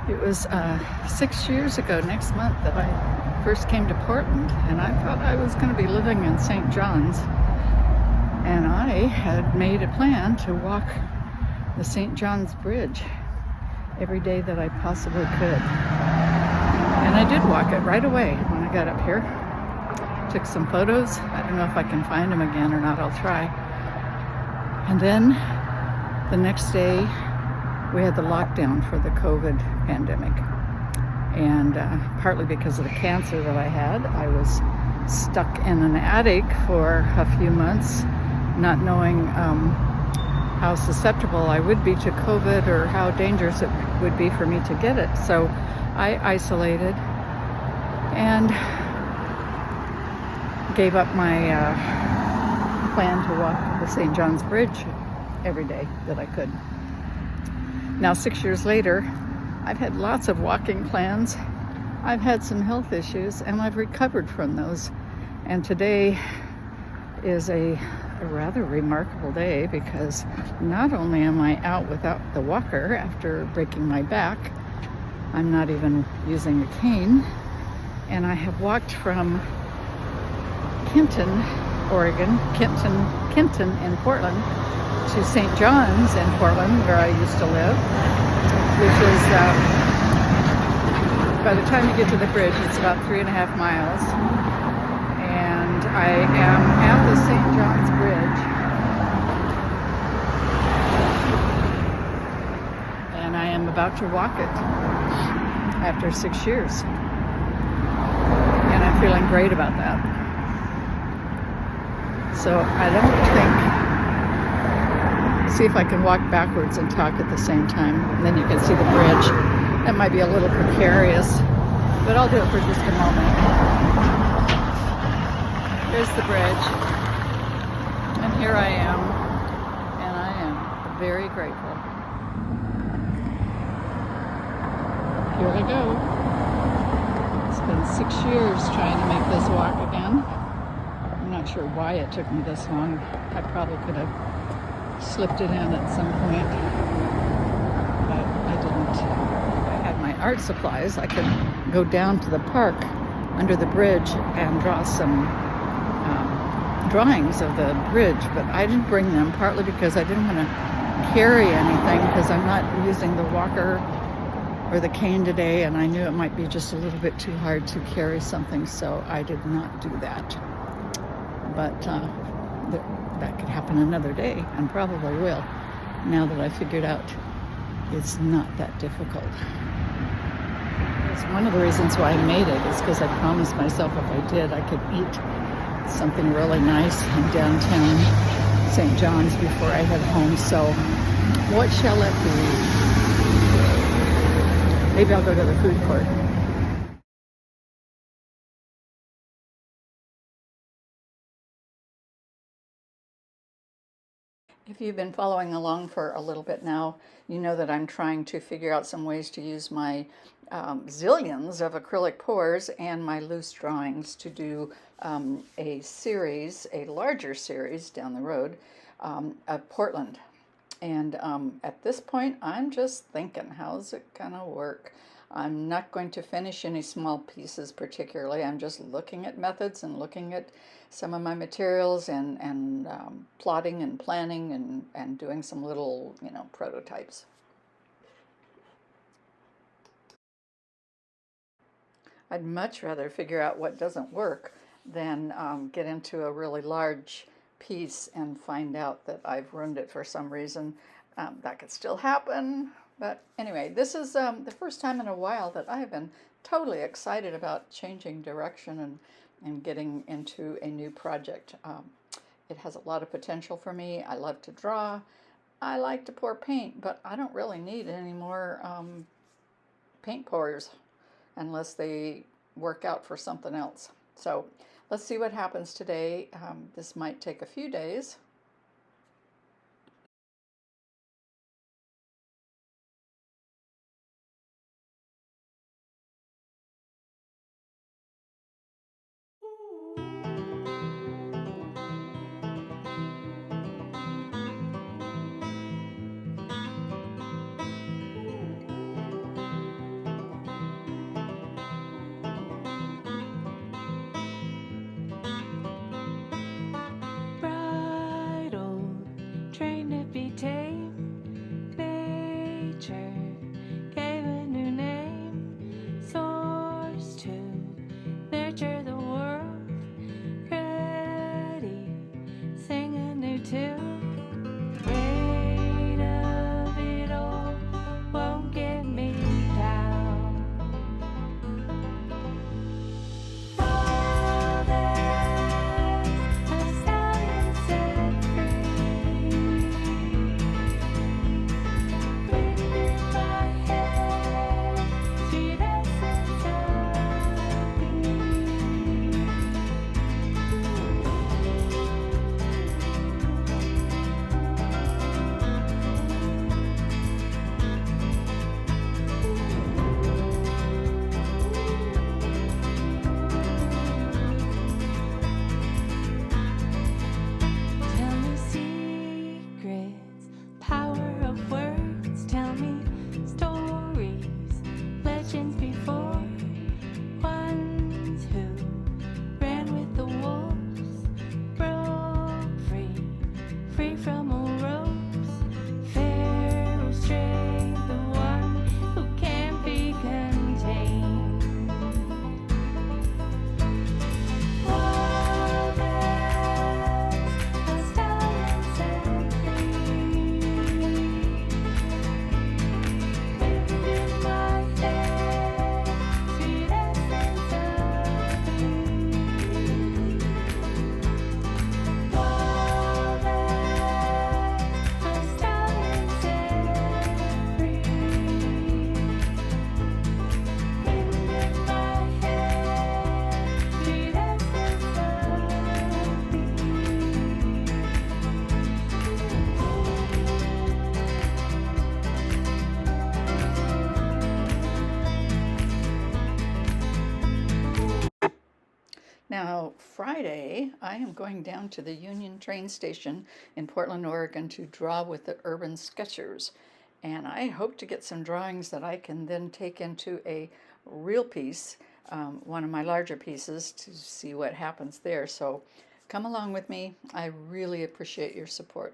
It was 6 years ago next month that I first came to Portland, and I thought I was going to be living in St. John's. And I had made a plan to walk the St. John's Bridge every day that I possibly could. And I did walk it right away when I got up here. Took some photos. I don't know if I can find them again or not. I'll try. And then the next day, we had the lockdown for the COVID pandemic. And partly because of the cancer that I had, I was stuck in an attic for a few months, not knowing how susceptible I would be to COVID or how dangerous it would be for me to get it. So I isolated and gave up my plan to walk the St. John's Bridge every day that I could. Now, 6 years later, I've had lots of walking plans. I've had some health issues, and I've recovered from those. And today is a rather remarkable day because not only am I out without the walker after breaking my back, I'm not even using a cane, and I have walked from Kenton, Oregon, Kenton in Portland, to St. John's in Portland, where I used to live, which is, by the time you get to the bridge, it's about 3.5 miles. And I am at the St. John's Bridge, and I am about to walk it after 6 years. And I'm feeling great about that. So I don't think... See if I can walk backwards and talk at the same time. And then you can see the bridge. That might be a little precarious, but I'll do it for just a moment. Here's the bridge. And here I am. And I am very grateful. Here I go. It's been 6 years trying to make this walk again. I'm not sure why it took me this long. I probably could have slipped it in at some point, but I didn't. I had my art supplies. I could go down to the park under the bridge and draw some drawings of the bridge, but I didn't bring them, partly because I didn't want to carry anything because I'm not using the walker or the cane today, and I knew it might be just a little bit too hard to carry something, so I did not do that. But that could happen another day, and probably will, now that I figured out it's not that difficult. It's one of the reasons why I made it is because I promised myself if I did, I could eat something really nice in downtown St. John's before I head home. So what shall it be? Maybe I'll go to the food court. If you've been following along for a little bit now, you know that I'm trying to figure out some ways to use my zillions of acrylic pours and my loose drawings to do a series, a larger series down the road of Portland. And at this point, I'm just thinking, how's it gonna work? I'm not going to finish any small pieces particularly. I'm just looking at methods and looking at some of my materials and plotting and planning and doing some little, prototypes. I'd much rather figure out what doesn't work than get into a really large piece and find out that I've ruined it for some reason. That could still happen. But anyway, this is the first time in a while that I've been totally excited about changing direction and getting into a new project. It has a lot of potential for me. I love to draw. I like to pour paint, but I don't really need any more paint pours unless they work out for something else. So let's see what happens today. This might take a few days. trained to be tame. Nature gave a new name, source to nurture the world. Ready, sing a new tune. Weight of it all won't get me down. All that a stallion set free. Wind in my hair, sweet essence of me. Tell me secrets, power of words. Tell me stories, legends before. Ones who ran with the wolves, broke free, free from all ropes. Pharaoh strength, the one who can't be contained. All that a stallion set free. Wind in my hair, sweet essence of me. All that a stallion set free. Wind in my hair, sweet essence of me. Now, Friday, I am going down to the Union train station in Portland, Oregon to draw with the Urban Sketchers. And I hope to get some drawings that I can then take into a real piece, one of my larger pieces, to see what happens there. So come along with me. I really appreciate your support.